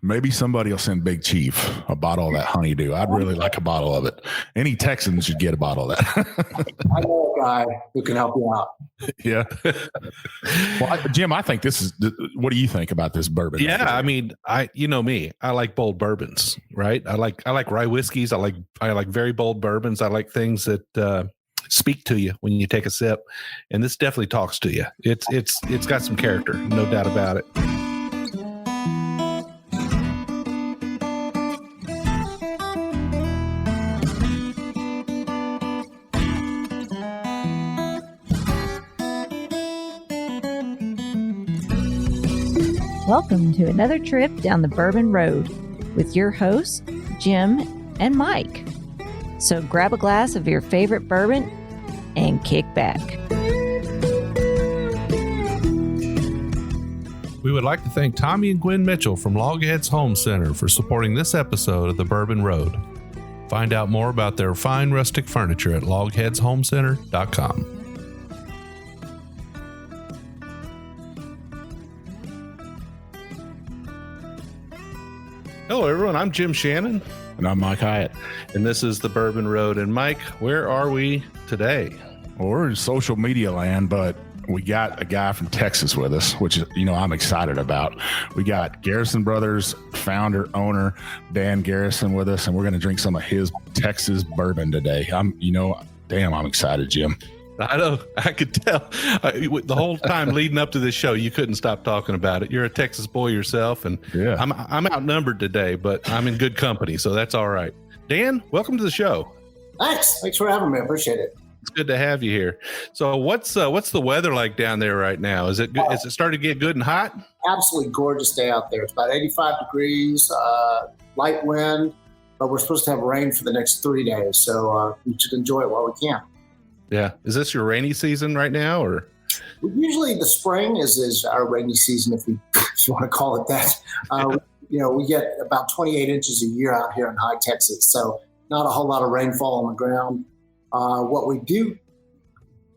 Maybe somebody will send Big Chief a bottle of that honeydew. I'd really like a bottle of it. Any Texan should get a bottle of that. I know a guy who can help you out. Yeah. Well, Jim, I think this is. What do you think about this bourbon? Yeah, I mean, you know me. I like bold bourbons, right? I like rye whiskeys. I like very bold bourbons. I like things that speak to you when you take a sip, and this definitely talks to you. It's got some character, no doubt about it. Welcome to another trip down the Bourbon Road with your hosts, Jim and Mike. So grab a glass of your favorite bourbon and kick back. We would like to thank Tommy and Gwen Mitchell from Logheads Home Center for supporting this episode of the Bourbon Road. Find out more about their fine rustic furniture at logheadshomecenter.com. Hello, everyone. I'm Jim Shannon. And I'm Mike Hyatt. And this is the Bourbon Road. And Mike, where are we today? Well, we're in social media land, but we got a guy from Texas with us, which is, I'm excited about. We got Garrison Brothers founder, owner, Dan Garrison with us, and we're going to drink some of his Texas bourbon today. I'm excited, Jim. I know. I could tell the whole time leading up to this show, you couldn't stop talking about it. You're a Texas boy yourself, and yeah. I'm outnumbered today, but I'm in good company, so that's all right. Dan, welcome to the show. Thanks for having me. I appreciate it. It's good to have you here. So what's the weather like down there right now? Is it good? Is it starting to get good and hot? Absolutely gorgeous day out there. It's about 85 degrees, light wind, but we're supposed to have rain for the next 3 days, so we should enjoy it while we can. Yeah. Is this your rainy season right now, or? Usually the spring is our rainy season, if you want to call it that. We get about 28 inches a year out here in high Texas, so not a whole lot of rainfall on the ground. What we do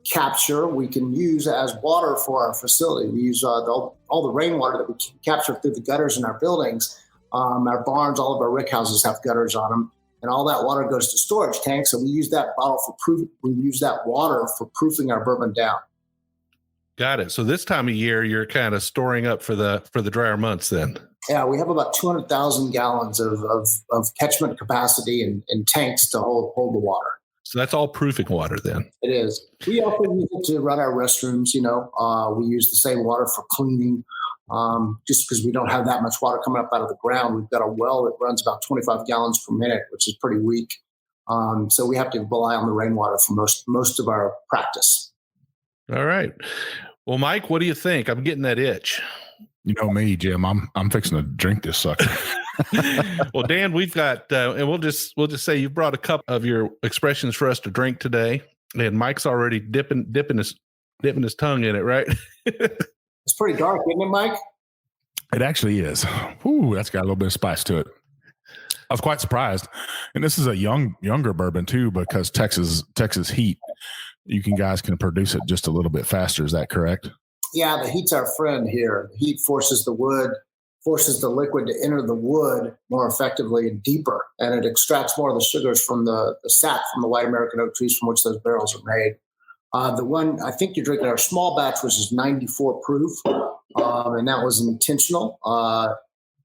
capture, we can use as water for our facility. We use all the rainwater that we capture through the gutters in our buildings. Our barns, all of our rick houses have gutters on them. And all that water goes to storage tanks, and we use that we use that water for proofing our bourbon down. Got it. So this time of year, you're kind of storing up for the drier months, then. Yeah, we have about 200,000 gallons of catchment capacity in tanks to hold the water. So that's all proofing water, then. It is. We also use it to run our restrooms. We use the same water for cleaning. Just because we don't have that much water coming up out of the ground. We've got a well that runs about 25 gallons per minute, which is pretty weak. So we have to rely on the rainwater for most of our practice. All right. Well, Mike, what do you think? I'm getting that itch. You know me, Jim. I'm fixing to drink this sucker. Well, Dan, we've got, and we'll just say you brought a cup of your expressions for us to drink today, and Mike's already dipping his tongue in it, right? It's pretty dark, isn't it, Mike? It actually is. Ooh, that's got a little bit of spice to it. I was quite surprised. And this is a younger bourbon too, because Texas heat, guys can produce it just a little bit faster. Is that correct? Yeah, the heat's our friend here. The heat forces the liquid to enter the wood more effectively and deeper, and it extracts more of the sugars from the sap from the white American oak trees from which those barrels are made. The one I think you're drinking, our small batch, which is 94 proof, and that was intentional.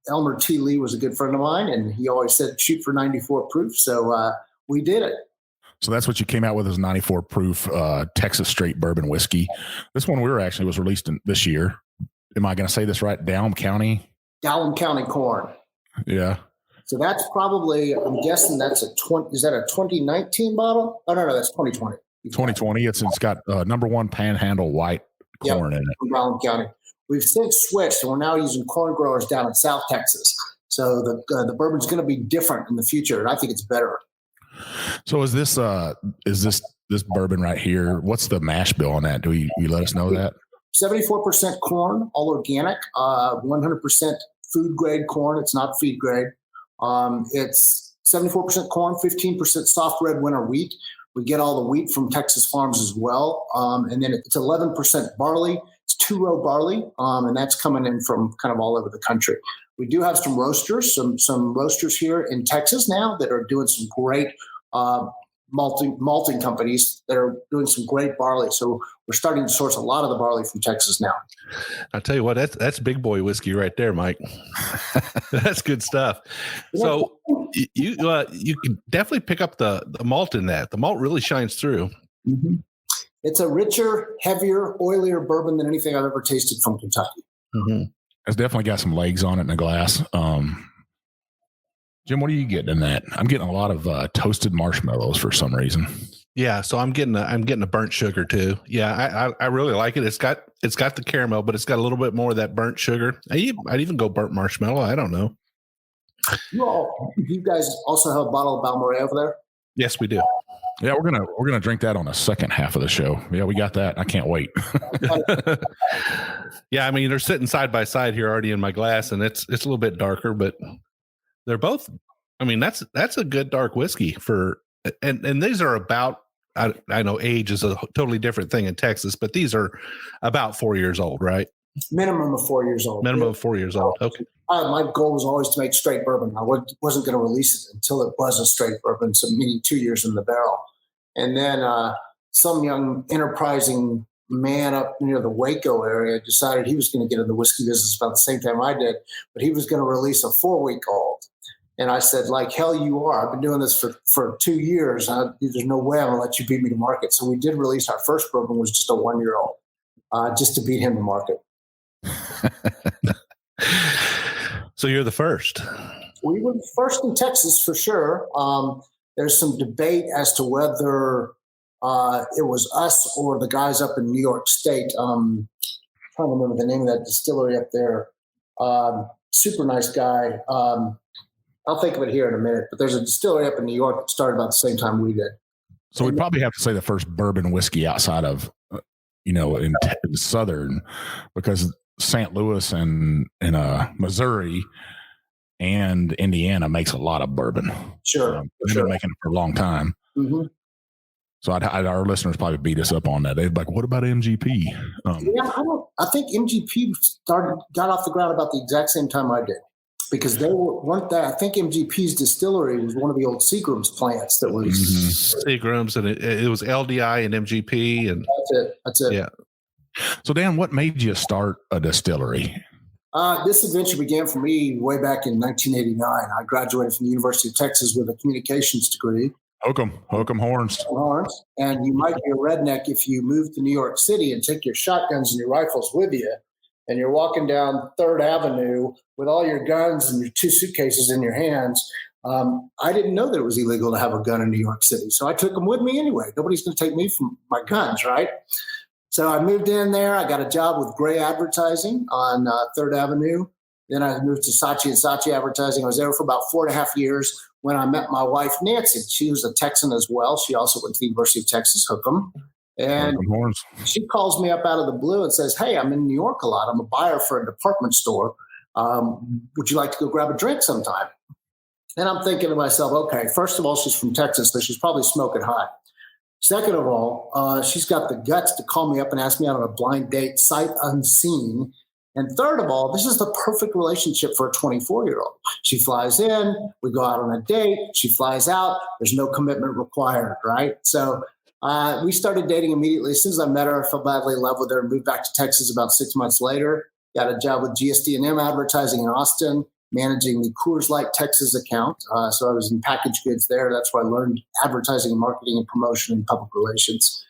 Elmer T. Lee was a good friend of mine, and he always said, shoot for 94 proof. So we did it. So that's what you came out with, is 94 proof Texas straight bourbon whiskey. This one was released this year. Am I going to say this right? Dallam County corn. Yeah. So that's probably, I'm guessing that's is that a 2019 bottle? Oh, no, that's 2020. 2020. It's got number one Panhandle white corn in it. From Brown County. We've since switched, and we're now using corn growers down in South Texas. So the bourbon's going to be different in the future, and I think it's better. So is this bourbon right here? What's the mash bill on that? Do you let us know that? 74% corn, all organic, 100% food grade corn. It's not feed grade. It's 74% corn, 15% soft red winter wheat. We get all the wheat from Texas farms as well. And then it's 11% barley. It's 2-row barley, and that's coming in from kind of all over the country. We do have some roasters, some roasters here in Texas now that are doing some great malting companies that are doing some great barley. So we're starting to source a lot of the barley from Texas now. I'll tell you what, that's big boy whiskey right there, Mike. That's good stuff. So you can definitely pick up the malt in that. The malt really shines through. Mm-hmm. It's a richer, heavier, oilier bourbon than anything I've ever tasted from Kentucky. Mm-hmm. It's definitely got some legs on it in a glass. Jim, what are you getting in that? I'm getting a lot of toasted marshmallows for some reason. Yeah, so I'm getting a burnt sugar too. Yeah, I really like it. It's got the caramel, but it's got a little bit more of that burnt sugar. I'd even go burnt marshmallow. I don't know. You guys also have a bottle of Balmoral over there? Yes, we do. Yeah, we're gonna drink that on the second half of the show. Yeah, we got that. I can't wait. Yeah, I mean they're sitting side by side here already in my glass, and it's a little bit darker, but they're both. I mean that's a good dark whiskey for, and these are about. I know age is a totally different thing in Texas, but these are about 4 years old, right? Minimum of 4 years old. Minimum of 4 years old. Okay. My goal was always to make straight bourbon. I wasn't going to release it until it was a straight bourbon, so meaning 2 years in the barrel. And then some young enterprising man up near the Waco area decided he was going to get in the whiskey business about the same time I did, but he was going to release a 4-week-old. And I said, like hell you are. I've been doing this for 2 years. There's no way I'm going to let you beat me to market. So we did release our first bourbon, was just a 1-year-old, just to beat him to market. So you're the first. We were the first in Texas for sure. There's some debate as to whether it was us or the guys up in New York State. I'm trying to remember the name of that distillery up there. Super nice guy. I'll think of it here in a minute, but there's a distillery up in New York that started about the same time we did. So we'd probably have to say the first bourbon whiskey outside of, in Southern, because St. Louis and Missouri and Indiana makes a lot of bourbon. Sure. They've been making it for a long time. Mm-hmm. So our listeners probably beat us up on that. They'd be like, what about MGP? I think MGP got off the ground about the exact same time I did. Because they weren't that. I think MGP's distillery was one of the old Seagram's plants that was Seagram's, and it was LDI and MGP, and that's it. Yeah. So Dan, what made you start a distillery? This adventure began for me way back in 1989. I graduated from the University of Texas with a communications degree. Hook 'em horns. And you might be a redneck if you move to New York City and take your shotguns and your rifles with you, and you're walking down 3rd Avenue with all your guns and your 2 suitcases in your hands. I didn't know that it was illegal to have a gun in New York City, so I took them with me anyway. Nobody's going to take me from my guns, right? So I moved in there. I got a job with Gray Advertising on 3rd Avenue. Then I moved to Saatchi & Saatchi Advertising. I was there for about 4.5 years when I met my wife, Nancy. She was a Texan as well. She also went to the University of Texas, Hook 'em. And she calls me up out of the blue and says, hey, I'm in New York a lot. I'm a buyer for a department store. Would you like to go grab a drink sometime? And I'm thinking to myself, okay, first of all, she's from Texas, so she's probably smoking hot. Second of all, she's got the guts to call me up and ask me out on a blind date, sight unseen. And third of all, this is the perfect relationship for a 24-year-old. She flies in, we go out on a date, she flies out, there's no commitment required, right? So we started dating immediately. As soon as I met her, I fell badly in love with her and moved back to Texas about 6 months later. Got a job with GSD&M Advertising in Austin, managing the Coors Light Texas account. So I was in packaged goods there. That's where I learned advertising, marketing, and promotion and public relations.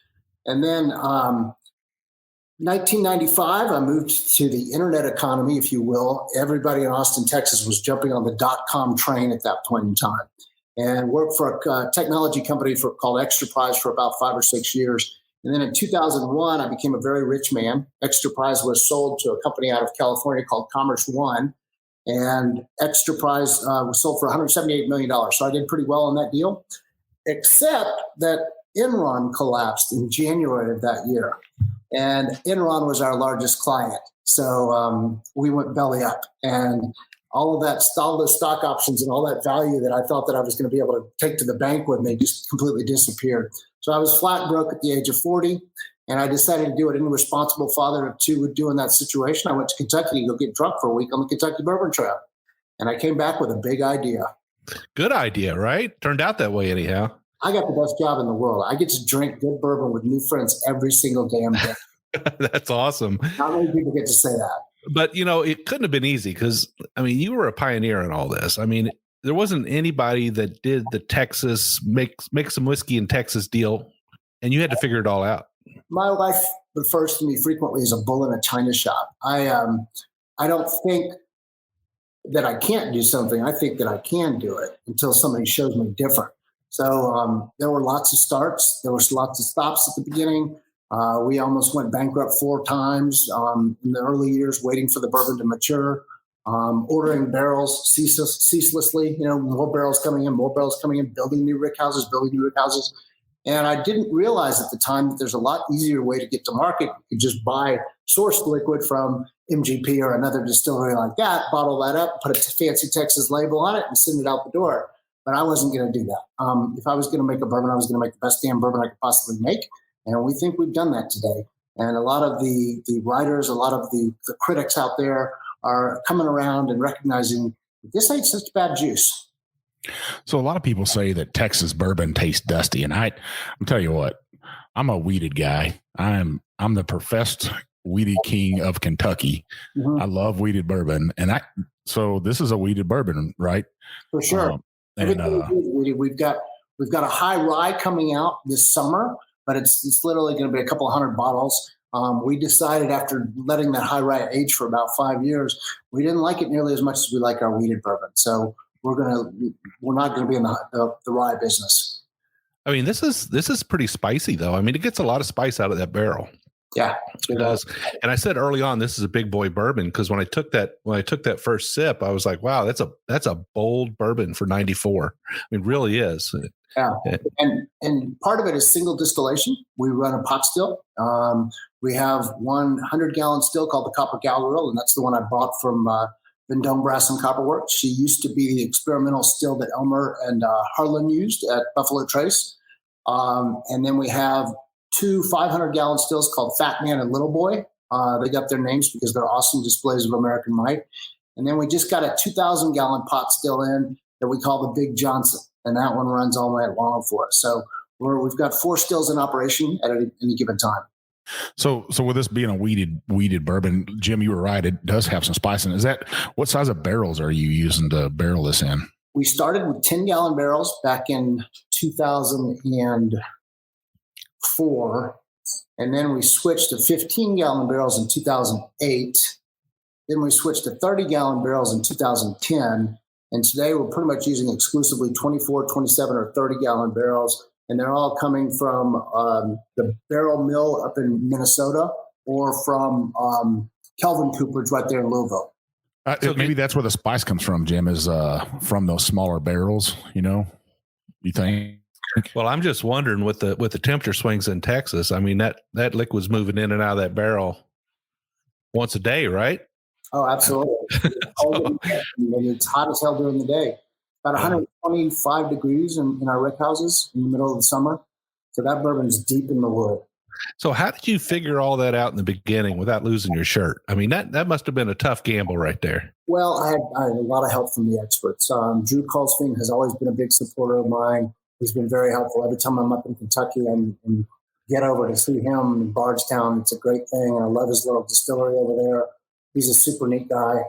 And then 1995, I moved to the internet economy, if you will. Everybody in Austin, Texas was jumping on the .com train at that point in time, and worked for a technology company called Extra Prize for about 5 or 6 years. And then in 2001, I became a very rich man. Extra Prize was sold to a company out of California called Commerce One, and Extra Prize was sold for $178 million. So I did pretty well on that deal, except that Enron collapsed in January of that year. And Enron was our largest client. So we went belly up, and all those stock options and all that value that I thought that I was going to be able to take to the bank with me just completely disappeared. So I was flat broke at the age of 40, and I decided to do what any responsible father of 2 would do in that situation. I went to Kentucky to go get drunk for a week on the Kentucky Bourbon Trail. And I came back with a big idea. Good idea, right? Turned out that way anyhow. I got the best job in the world. I get to drink good bourbon with new friends every single damn day. That's awesome. Not many people get to say that. But, it couldn't have been easy because, you were a pioneer in all this. There wasn't anybody that did the Texas, make some whiskey in Texas deal, and you had to figure it all out. My wife refers to me frequently as a bull in a china shop. I don't think that I can't do something. I think that I can do it until somebody shows me different. So there were lots of starts. There was lots of stops at the beginning. We almost went bankrupt 4 times in the early years, waiting for the bourbon to mature, ordering barrels ceaselessly, more barrels coming in, building new rick houses. And I didn't realize at the time that there's a lot easier way to get to market. You could just buy sourced liquid from MGP or another distillery like that, bottle that up, put a fancy Texas label on it, and send it out the door. But I wasn't going to do that. If I was going to make a bourbon, I was going to make the best damn bourbon I could possibly make. And we think we've done that today. And a lot of the writers, a lot of the critics out there are coming around and recognizing this ain't such bad juice. So a lot of people say that Texas bourbon tastes dusty. And I'm tell you what, I'm a weeded guy. I'm the professed weeded king of Kentucky. Mm-hmm. I love weeded bourbon. So this is a weeded bourbon, right? For sure. We've got a high rye coming out this summer, but it's literally going to be a couple of 100 bottles. We decided after letting that high rye age for about 5 years, we didn't like it nearly as much as we like our weeded bourbon. So we're not going to be in the rye business. This is pretty spicy though. It gets a lot of spice out of that barrel. Yeah, it does. And I said early on, this is a big boy bourbon because when I took that first sip, I was like, wow, that's a bold bourbon for 94. It really is. Yeah, and part of it is single distillation. We run a pot still. We have 100-gallon still called the Copper Galleril, and that's the one I bought from Vendome Brass and Copper Works. She used to be the experimental still that Elmer and Harlan used at Buffalo Trace. And then we have 2 500-gallon stills called Fat Man and Little Boy. They got their names because they're awesome displays of American might. And then we just got a 2,000-gallon pot still in that we call the Big Johnson, and that one runs all night long for us. So we've got 4 stills in operation at any given time. So with this being a weeded bourbon, Jim, you were right. It does have some spice in it. What size of barrels are you using to barrel this in? We started with 10-gallon barrels back in 2004, and then we switched to 15-gallon barrels in 2008. Then we switched to 30-gallon barrels in 2010, and today we're pretty much using exclusively 24, 27, or 30-gallon barrels. And they're all coming from the Barrel Mill up in Minnesota or from Kelvin Cooperage right there in Louisville. Maybe that's where the spice comes from, Jim, is from those smaller barrels, you think? Well, I'm just wondering with the temperature swings in Texas, that liquid's moving in and out of that barrel once a day, right? Oh, absolutely. It's hot as hell during the day. About 125 degrees in our rick houses in the middle of the summer. So that bourbon's deep in the wood. So how did you figure all that out in the beginning without losing your shirt? That must have been a tough gamble right there. Well, I had a lot of help from the experts. Drew Colsfing has always been a big supporter of mine. He's been very helpful. Every time I'm up in Kentucky and get over to see him in Bardstown, it's a great thing. I love his little distillery over there. He's a super neat guy.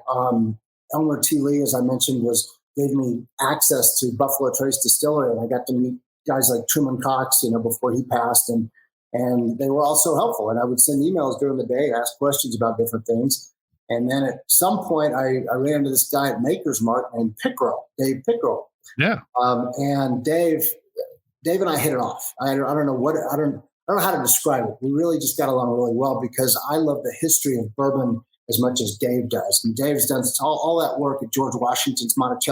Elmer T. Lee, as I mentioned, gave me access to Buffalo Trace Distillery, and I got to meet guys like Truman Cox, before he passed, and they were all so helpful. And I would send emails during the day, ask questions about different things. And then at some point, I ran into this guy at Maker's Mark named Dave Pickrell. Yeah. And Dave and I hit it off. I don't know how to describe it. We really just got along really well because I love the history of bourbon as much as Dave does. And Dave's done all that work at George Washington's George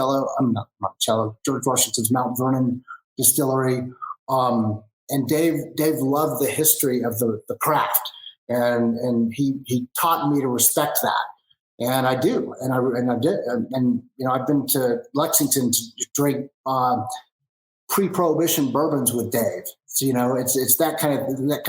Washington's Mount Vernon Distillery. And Dave loved the history of the craft. And he taught me to respect that. And I do. And I did. And I've been to Lexington to drink pre-prohibition bourbons with Dave. So, it's that kind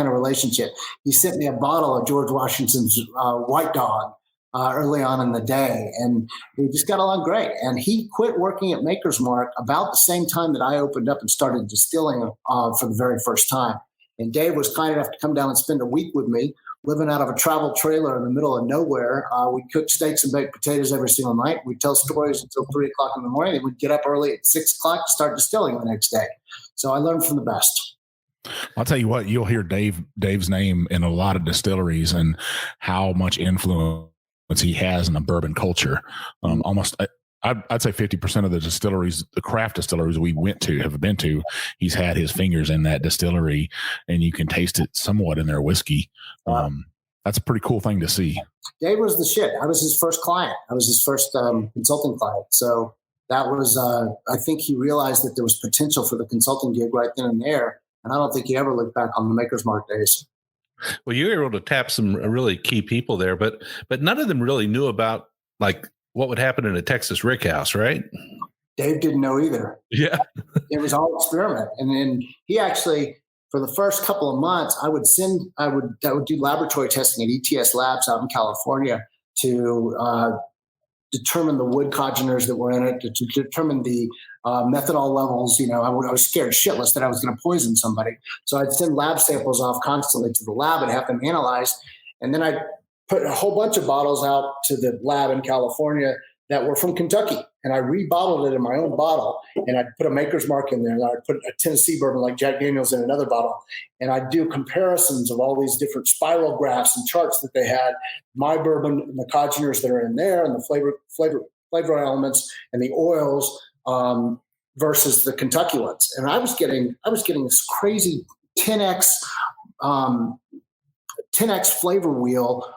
of relationship. He sent me a bottle of George Washington's White Dog early on in the day, and we just got along great. And he quit working at Maker's Mark about the same time that I opened up and started distilling for the very first time. And Dave was kind enough to come down and spend a week with me, living out of a travel trailer in the middle of nowhere. We cooked steaks and baked potatoes every single night. We'd tell stories until 3 o'clock in the morning, and we'd get up early at 6 o'clock to start distilling the next day. So I learned from the best. I'll tell you what, you'll hear Dave's name in a lot of distilleries and how much influence he has in the bourbon culture. I'd say 50% of the distilleries, the craft distilleries we have been to, he's had his fingers in that distillery, and you can taste it somewhat in their whiskey. That's a pretty cool thing to see. Dave was the shit. I was his first client. I was his first consulting client. So that was, I think he realized that there was potential for the consulting gig right then and there. And I don't think he ever looked back on the Maker's Mark days. Well, you were able to tap some really key people there, but none of them really knew about like what would happen in a Texas rick house, right? Dave didn't know either. Yeah. It was all experiment. And then he actually, for the first couple of months, I would do laboratory testing at ETS Labs out in California to determine the wood congeners that were in it, to determine the methanol levels. You know, I was scared shitless that I was going to poison somebody. So I'd send lab samples off constantly to the lab and have them analyzed. And then I'd put a whole bunch of bottles out to the lab in California that were from Kentucky. And I rebottled it in my own bottle, and I'd put a Maker's Mark in there, and I'd put a Tennessee bourbon like Jack Daniels in another bottle. And I'd do comparisons of all these different spiral graphs and charts that they had, my bourbon and the congeners that are in there, and the flavor elements and the oils versus the Kentucky ones. And I was getting this crazy 10x flavor wheel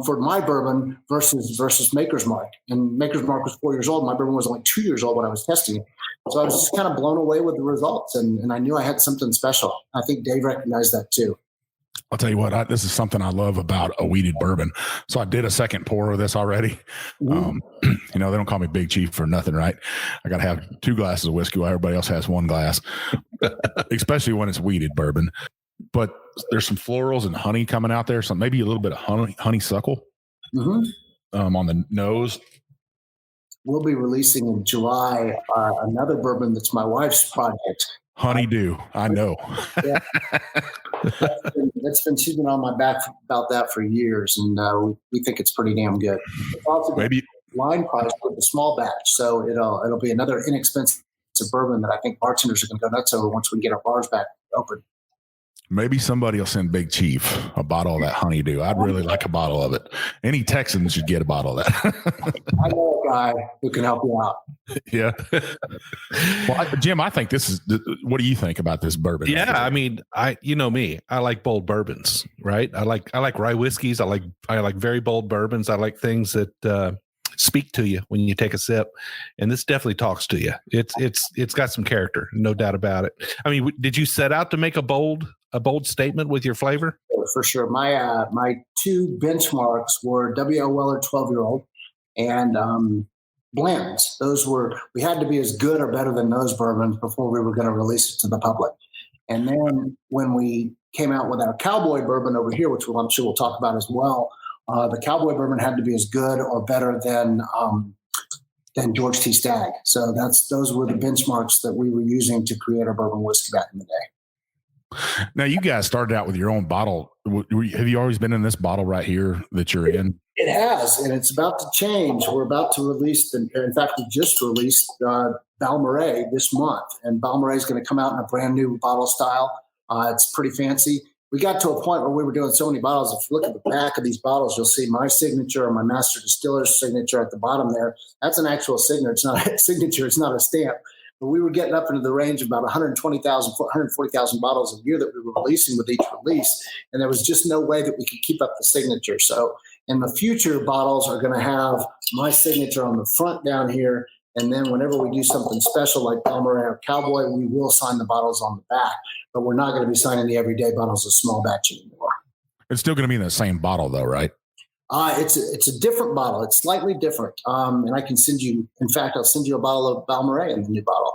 for my bourbon versus Maker's Mark. And Maker's Mark was 4 years old. My bourbon was only 2 years old when I was testing it. So I was just kind of blown away with the results, and I knew I had something special. I think Dave recognized that too. I'll tell you what, this is something I love about a wheated bourbon. So I did a second pour of this already. They don't call me Big Chief for nothing, right? I got to have 2 glasses of whiskey while everybody else has 1 glass, especially when it's wheated bourbon. But there's some florals and honey coming out there. So maybe a little bit of honeysuckle on the nose. We'll be releasing in July another bourbon that's my wife's project. Honeydew, I know. Yeah. She's been on my back about that for years, and we think it's pretty damn good. It's also maybe line price with the small batch, so it'll be another inexpensive bourbon that I think bartenders are going to go nuts over once we get our bars back open. Maybe somebody will send Big Chief a bottle of that honeydew. I'd really like a bottle of it. Any Texan should get a bottle of that. I know a guy who can help you out. Yeah. Well, Jim, I think this is. What do you think about this bourbon? Yeah, I mean, you know me. I like bold bourbons, right? I like rye whiskeys. I like very bold bourbons. I like things that speak to you when you take a sip, and this definitely talks to you. It's got some character, no doubt about it. I mean, did you set out to make a bold statement with your flavor? For sure. My 2 benchmarks were W.L. Weller 12-year-old and blends. We had to be as good or better than those bourbons before we were going to release it to the public. And then when we came out with our cowboy bourbon over here, which I'm sure we'll talk about as well, the cowboy bourbon had to be as good or better than George T. Stagg. So those were the benchmarks that we were using to create our bourbon whiskey back in the day. Now, you guys started out with your own bottle. Have you always been in this bottle right here that you're in? It has, and it's about to change. We're about to release, in fact, we just released Balmoral this month, and Balmoral is going to come out in a brand new bottle style. It's pretty fancy. We got to a point where we were doing so many bottles. If you look at the back of these bottles, you'll see my signature or my master distiller's signature at the bottom there. That's an actual signature. It's not a signature. It's not a stamp. But we were getting up into the range of about 120,000, 140,000 bottles a year that we were releasing with each release. And there was just no way that we could keep up the signature. So in the future, bottles are going to have my signature on the front down here. And then whenever we do something special like Balmoral or Cowboy, we will sign the bottles on the back. But we're not going to be signing the everyday bottles of small batch anymore. It's still going to be in the same bottle, though, right? It's a different bottle. It's slightly different. And I can send you, in fact, I'll send you a bottle of Balmoral in the new bottle.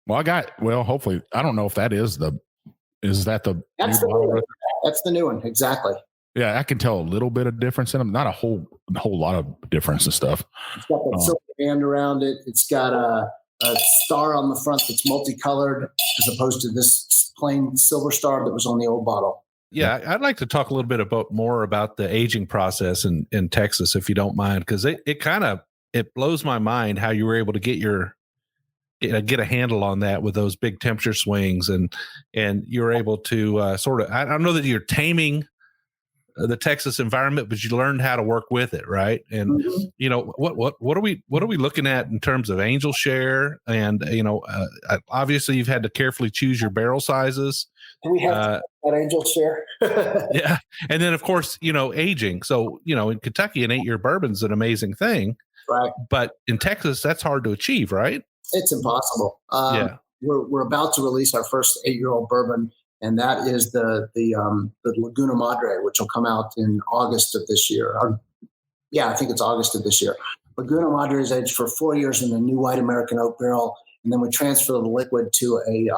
Well, hopefully, I don't know if that is the That's the new one. Exactly. Yeah, I can tell a little bit of difference in them. Not a whole lot of difference and stuff. It's got that silver band around it. It's got a star on the front that's multicolored, as opposed to this plain silver star that was on the old bottle. Yeah, I'd like to talk a little bit more about the aging process in Texas, if you don't mind, because it blows my mind how you were able to get a handle on that with those big temperature swings, and you're able to sort of, I don't know that you're taming the Texas environment, but you learned how to work with it, right? And what are we looking at in terms of angel share? And obviously you've had to carefully choose your barrel sizes. Do we have that angel share? Yeah, and then of course aging. So in Kentucky, an 8-year bourbon's an amazing thing, right? But in Texas, that's hard to achieve, right? It's impossible. Yeah, we're about to release our first 8-year-old bourbon, and that is the Laguna Madre, which will come out in August of this year. I think it's August of this year. Laguna Madre is aged for 4 years in a new white American oak barrel, and then we transfer the liquid to a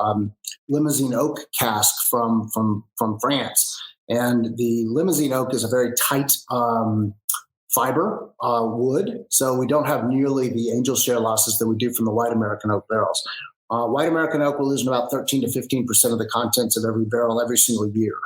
Limousin oak cask from France. And the Limousin oak is a very tight fiber wood, so we don't have nearly the angel share losses that we do from the white American oak barrels. White American oak will lose about 13 to 15% of the contents of every barrel every single year.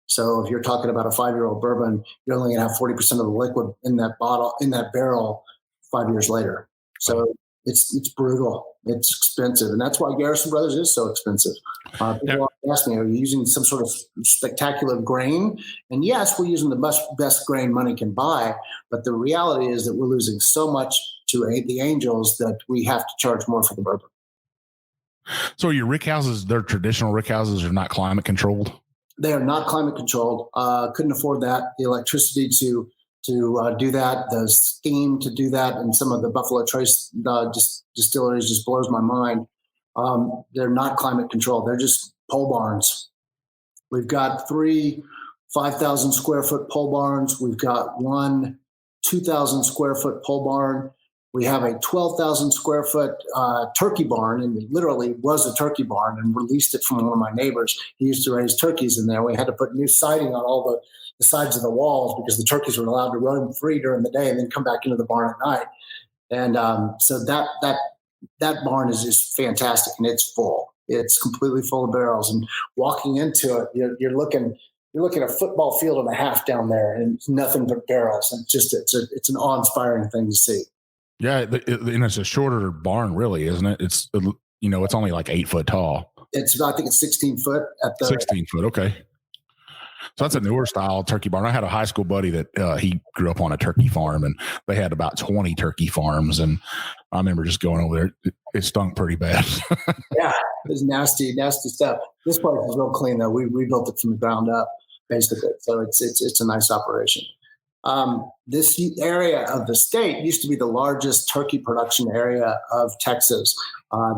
So if you're talking about a 5-year-old bourbon, you're only going to have 40% of the liquid in that barrel 5 years later. So it's brutal. It's expensive, and that's why Garrison Brothers is so expensive. People ask me, are you using some sort of spectacular grain? And yes, we're using the best grain money can buy, but the reality is that we're losing so much to the angels that we have to charge more for the bourbon. So your rick houses, their traditional rick houses, are not climate controlled? They are not climate controlled. Couldn't afford that. The electricity to do that, the steam to do that, and some of the Buffalo Trace distilleries just blows my mind. They're not climate controlled. They're just pole barns. We've got 3 5,000 square foot pole barns. We've got 1 2,000 square foot pole barn. We have a 12,000 square foot turkey barn, and it literally was a turkey barn, and released it from one of my neighbors. He used to raise turkeys in there. We had to put new siding on all the sides of the walls because the turkeys were allowed to roam free during the day and then come back into the barn at night. And so that barn is just fantastic, and it's full. It's completely full of barrels, and walking into it, you're looking at a football field and a half down there, and it's nothing but barrels. And it's an awe-inspiring thing to see. Yeah, and it's a shorter barn, really, isn't it? It's it's only like 8 foot tall. I think it's 16 foot at the 16 foot. Okay, so that's a newer style turkey barn. I had a high school buddy that he grew up on a turkey farm, and they had about 20 turkey farms. And I remember just going over there. It stunk pretty bad. Yeah, it was nasty stuff. This place is real clean, though. We rebuilt it from the ground up, basically. So it's a nice operation. This area of the state used to be the largest turkey production area of Texas.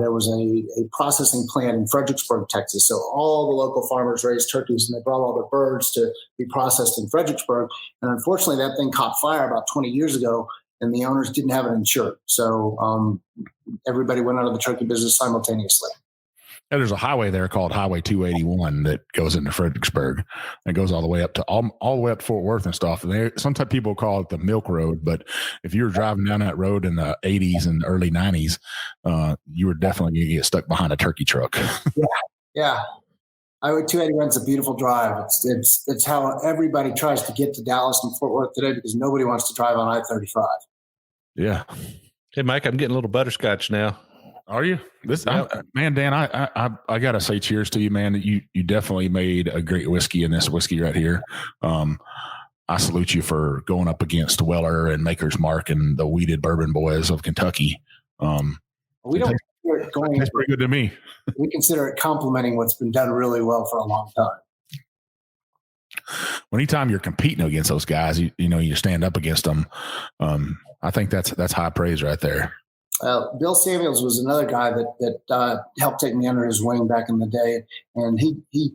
There was a processing plant in Fredericksburg, Texas. So all the local farmers raised turkeys, and they brought all the birds to be processed in Fredericksburg. And unfortunately, that thing caught fire about 20 years ago, and the owners didn't have it insured. So everybody went out of the turkey business simultaneously. Yeah, there's a highway there called Highway 281 that goes into Fredericksburg and goes all the way up to all the way up to Fort Worth and stuff. And sometimes people call it the Milk Road, but if you were driving down that road in the 80s and early 90s, you were definitely going to get stuck behind a turkey truck. Yeah. Highway 281 is a beautiful drive. It's how everybody tries to get to Dallas and Fort Worth today, because nobody wants to drive on I-35. Yeah. Hey, Mike, I'm getting a little butterscotch now. Are you? Man, Dan, I gotta say cheers to you, man. You definitely made a great whiskey in this whiskey right here. I salute you for going up against Weller and Maker's Mark and the Weeded Bourbon Boys of Kentucky. We don't consider it going. It's pretty good to me. We consider it complimenting what's been done really well for a long time. Anytime you're competing against those guys, you stand up against them. I think that's high praise right there. Bill Samuels was another guy that helped take me under his wing back in the day, and he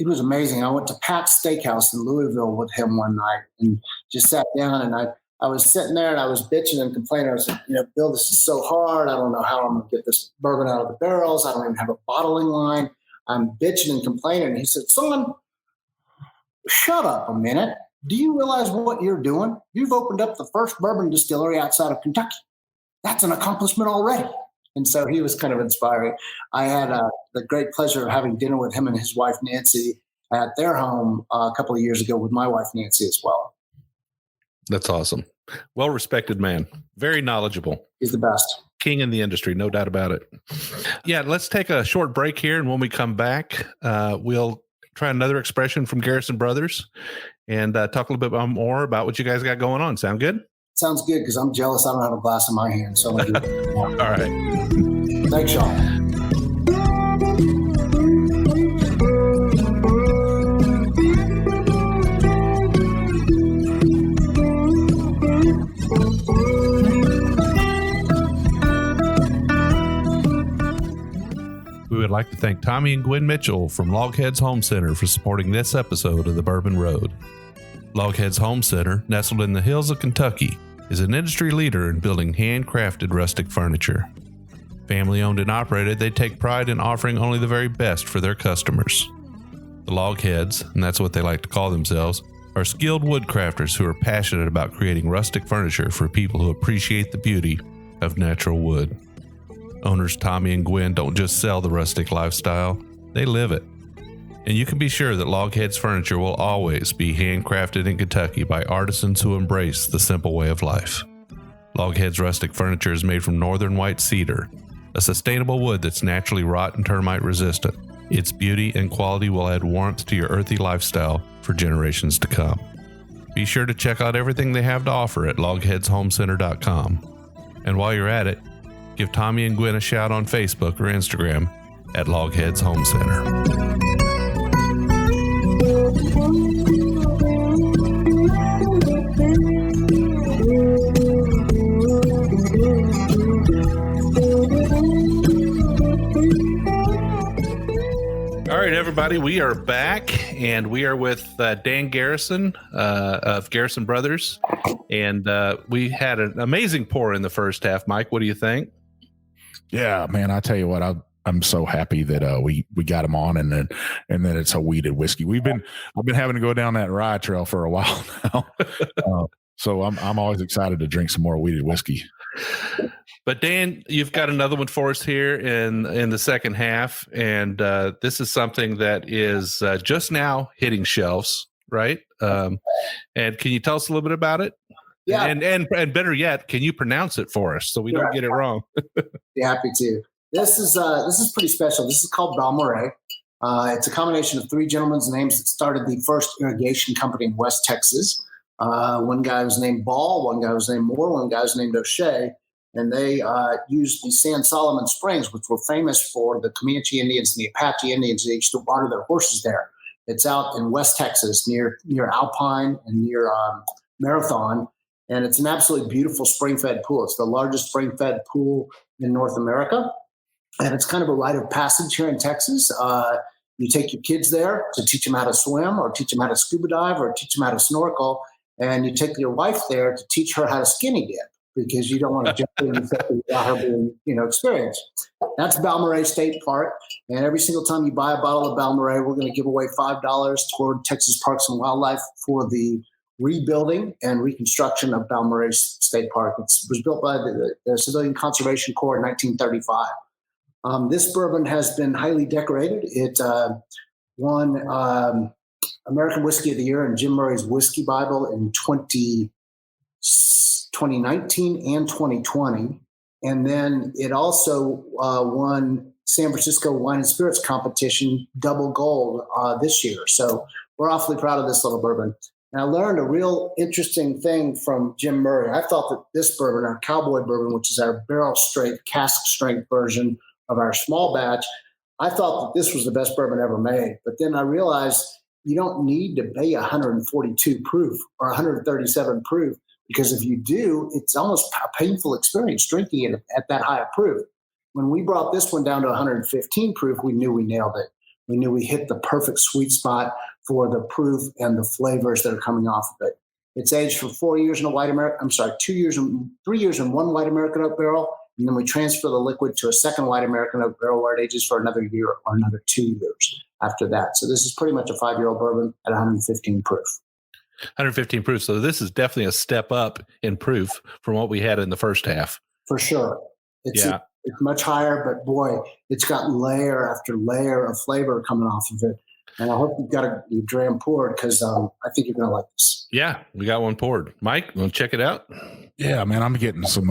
was amazing. I went to Pat's Steakhouse in Louisville with him one night and just sat down, and I was sitting there and I was bitching and complaining. I was like, Bill, this is so hard. I don't know how I'm going to get this bourbon out of the barrels. I don't even have a bottling line. I'm bitching and complaining. And he said, son, shut up a minute. Do you realize what you're doing? You've opened up the first bourbon distillery outside of Kentucky. That's an accomplishment already. And so he was kind of inspiring. I had the great pleasure of having dinner with him and his wife, Nancy, at their home a couple of years ago with my wife, Nancy, as well. That's awesome. Well-respected man. Very knowledgeable. He's the best. King in the industry, no doubt about it. Yeah, let's take a short break here. And when we come back, we'll try another expression from Garrison Brothers and talk a little bit more about what you guys got going on. Sound good? Sounds good, because I'm jealous I don't have a glass in my hand. So all right. Thanks, Sean. We would like to thank Tommy and Gwen Mitchell from Logheads Home Center for supporting this episode of The Bourbon Road. Logheads Home Center, nestled in the hills of Kentucky, is an industry leader in building handcrafted rustic furniture. Family owned and operated, they take pride in offering only the very best for their customers. The Logheads, and that's what they like to call themselves, are skilled woodcrafters who are passionate about creating rustic furniture for people who appreciate the beauty of natural wood. Owners Tommy and Gwen don't just sell the rustic lifestyle, they live it. And you can be sure that Logheads furniture will always be handcrafted in Kentucky by artisans who embrace the simple way of life. Logheads rustic furniture is made from northern white cedar, a sustainable wood that's naturally rot and termite resistant. Its beauty and quality will add warmth to your earthy lifestyle for generations to come. Be sure to check out everything they have to offer at logheadshomecenter.com. And while you're at it, give Tommy and Gwen a shout on Facebook or Instagram at Logheads Home Center. All right, everybody, we are back, and we are with Dan Garrison of Garrison Brothers, and we had an amazing pour in the first half. Mike, what do you think? Yeah, man, I tell you what, I'm so happy that we got him on, and then it's a weeded whiskey. I've been having to go down that rye trail for a while now, so I'm always excited to drink some more weeded whiskey. But Dan, you've got another one for us here in the second half, and this is something that is just now hitting shelves, right? And can you tell us a little bit about it? Yeah, and better yet, can you pronounce it for us so we don't get it wrong? Be happy to. This is pretty special. This is called Balmorhea. It's a combination of three gentlemen's names that started the first irrigation company in West Texas. One guy was named Ball, one guy was named Moore, one guy was named O'Shea. And they used the San Solomon Springs, which were famous for the Comanche Indians and the Apache Indians. They used to water their horses there. It's out in West Texas near Alpine and near Marathon. And it's an absolutely beautiful spring-fed pool. It's the largest spring-fed pool in North America. And it's kind of a rite of passage here in Texas. You take your kids there to teach them how to swim or teach them how to scuba dive or teach them how to snorkel. And you take your wife there to teach her how to skinny dip, because you don't want to jump in without her being, experienced. That's Balmorhea State Park. And every single time you buy a bottle of Balmorhea, we're going to give away $5 toward Texas Parks and Wildlife for the rebuilding and reconstruction of Balmorhea State Park. It was built by the Civilian Conservation Corps in 1935. This bourbon has been highly decorated. It won American Whiskey of the Year in Jim Murray's Whiskey Bible in 2019 and 2020. And then it also won San Francisco Wine and Spirits Competition double gold this year. So we're awfully proud of this little bourbon. And I learned a real interesting thing from Jim Murray. I thought that this bourbon, our Cowboy bourbon, which is our barrel straight cask strength version of our small batch, I thought that this was the best bourbon ever made. But then I realized you don't need to be 142 proof or 137 proof, because if you do, it's almost a painful experience drinking it at that high a proof. When we brought this one down to 115 proof, we knew we nailed it. We knew we hit the perfect sweet spot for the proof and the flavors that are coming off of it. It's aged for 4 years in a white American. I'm sorry, 2 years and 3 years in one white American oak barrel and then we transfer the liquid to a second white American oak barrel where it ages for another year or another 2 years after that. So this is pretty much a 5-year-old bourbon at 115 proof. 115 proof. So this is definitely a step up in proof from what we had in the first half. For sure. It's much higher, but boy, it's got layer after layer of flavor coming off of it. And I hope you've got your dram poured because I think you're going to like this. Yeah, we got one poured. Mike, you want to check it out? Yeah, man, I'm getting some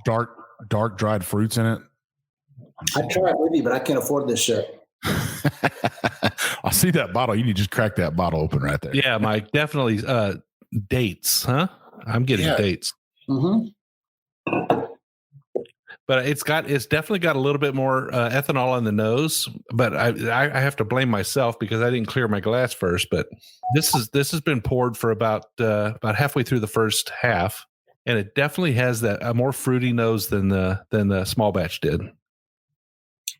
dark dried fruits in it. I'd try it with you, but I can't afford this shit. I see that bottle. You need to just crack that bottle open right there. Yeah, Mike, definitely dates, huh? I'm getting dates. Mm-hmm. But it's definitely got a little bit more ethanol on the nose. But I have to blame myself because I didn't clear my glass first. But this has been poured for about halfway through the first half, and it definitely has a more fruity nose than the small batch did.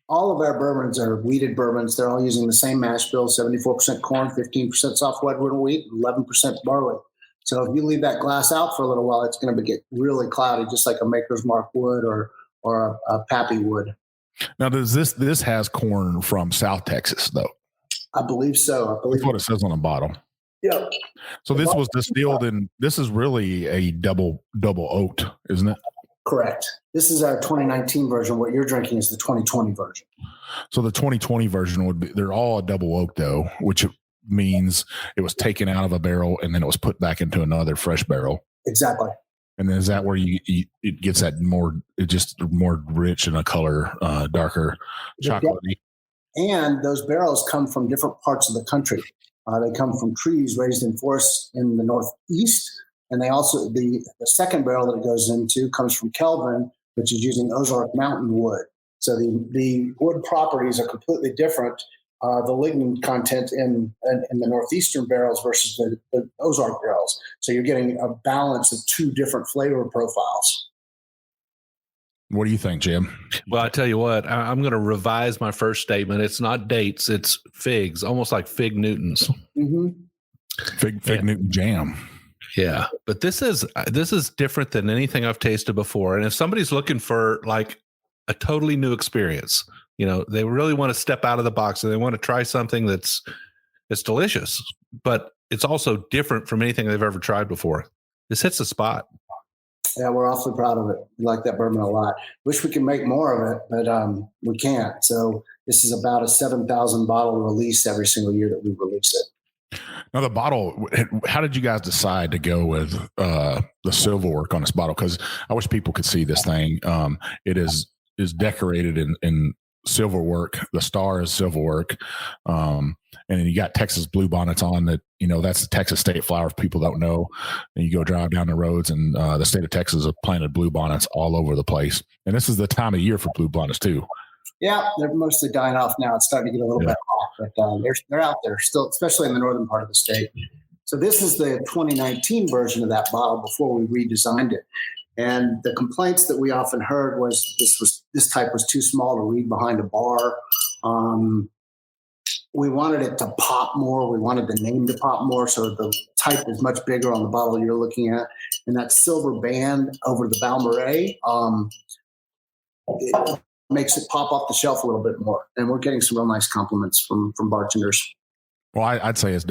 All of our bourbons are wheated bourbons. They're all using the same mash bill: 74% corn, 15% soft white winter wheat, 11% barley. So if you leave that glass out for a little while, it's going to get really cloudy, just like a Maker's Mark would or a Pappy would. Now, does this has corn from South Texas though? I believe so. That's what it says on the bottle. Yeah. So this was distilled in. This is really a double oaked, isn't it? Correct. This is our 2019 version. What you're drinking is the 2020 version. So the 2020 version would be. They're all a double oak though, which means it was taken out of a barrel and then it was put back into another fresh barrel. Exactly. And then is that where it gets that more rich in a color, darker, chocolatey? And those barrels come from different parts of the country. They come from trees raised in forests in the Northeast. And they also, the second barrel that it goes into comes from Kelvin, which is using Ozark Mountain wood. So the wood properties are completely different. The lignin content in the northeastern barrels versus the Ozark barrels. So you're getting a balance of two different flavor profiles. What do you think, Jim? Well, I tell you what, I'm going to revise my first statement. It's not dates, it's figs, almost like fig Newtons. Mm-hmm. Fig Newton jam. Yeah, but this is different than anything I've tasted before. And if somebody's looking for like a totally new experience, they really want to step out of the box and they want to try something that's delicious, but it's also different from anything they've ever tried before. This hits the spot. Yeah, we're awfully proud of it. We like that bourbon a lot. Wish we could make more of it, but we can't. So this is about a 7,000 bottle release every single year that we release it. Now the bottle, how did you guys decide to go with the silver work on this bottle? Because I wish people could see this thing. It is decorated in silver work. The star is silver work. And then you got Texas bluebonnets on that, that's the Texas state flower if people don't know. And you go drive down the roads and the state of Texas have planted bluebonnets all over the place. And this is the time of year for bluebonnets too. Yeah, they're mostly dying off now. It's starting to get a little bit off, but they're out there still, especially in the northern part of the state. So this is the 2019 version of that bottle before we redesigned it. And the complaints that we often heard was this type was too small to read behind a bar. We wanted it to pop more. We wanted the name to pop more. So the type is much bigger on the bottle you're looking at. And that silver band over the Balmoral, it makes it pop off the shelf a little bit more. And we're getting some real nice compliments from bartenders. Well, I'd say it's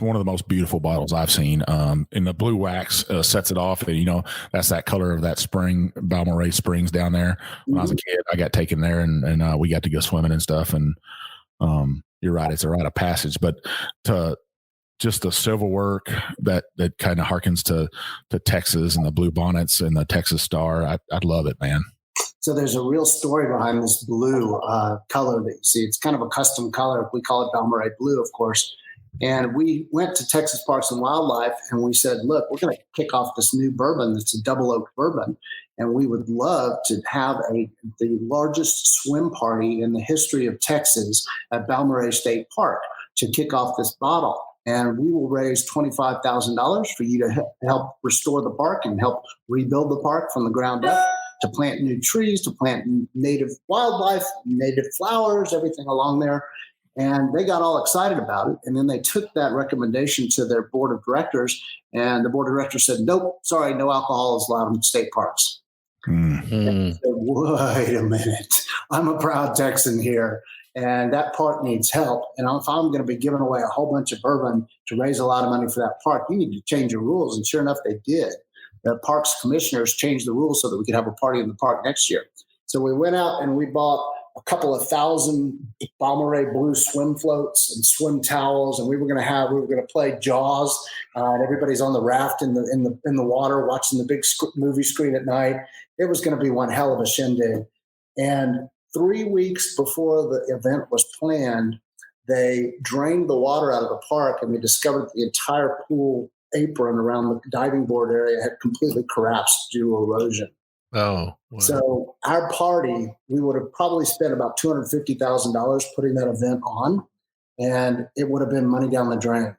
one of the most beautiful bottles I've seen. And the blue wax sets it off. And, that's that color of that spring, Balmoral Springs down there. When I was a kid, I got taken there and we got to go swimming and stuff. And you're right, it's a rite of passage. But to just the silver work that kind of harkens to Texas and the blue bonnets and the Texas star, I'd love it, man. So there's a real story behind this blue color that you see. It's kind of a custom color. We call it Balmoral blue, of course. And we went to Texas Parks and Wildlife and we said, look, we're going to kick off this new bourbon that's a double oak bourbon. And we would love to have the largest swim party in the history of Texas at Balmoral State Park to kick off this bottle. And we will raise $25,000 for you to help restore the park and help rebuild the park from the ground up, to plant new trees, to plant native wildlife, native flowers, everything along there. And they got all excited about it. And then they took that recommendation to their board of directors. And the board of directors said, nope, sorry, no alcohol is allowed in state parks. I said, wait a minute. I'm a proud Texan here, and that park needs help. And if I'm going to be giving away a whole bunch of bourbon to raise a lot of money for that park, you need to change your rules. And sure enough, they did. The parks commissioners changed the rules so that we could have a party in the park next year. So we went out and we bought a couple of thousand Balmoral blue swim floats and swim towels, and we were going to play Jaws, and everybody's on the raft in the water watching the big movie screen at night. It was going to be one hell of a shindig. And 3 weeks before the event was planned, they drained the water out of the park, and we discovered the entire pool apron around the diving board area had completely collapsed due to erosion. Oh, wow. So our party, we would have probably spent about $250,000 putting that event on, and it would have been money down the drain.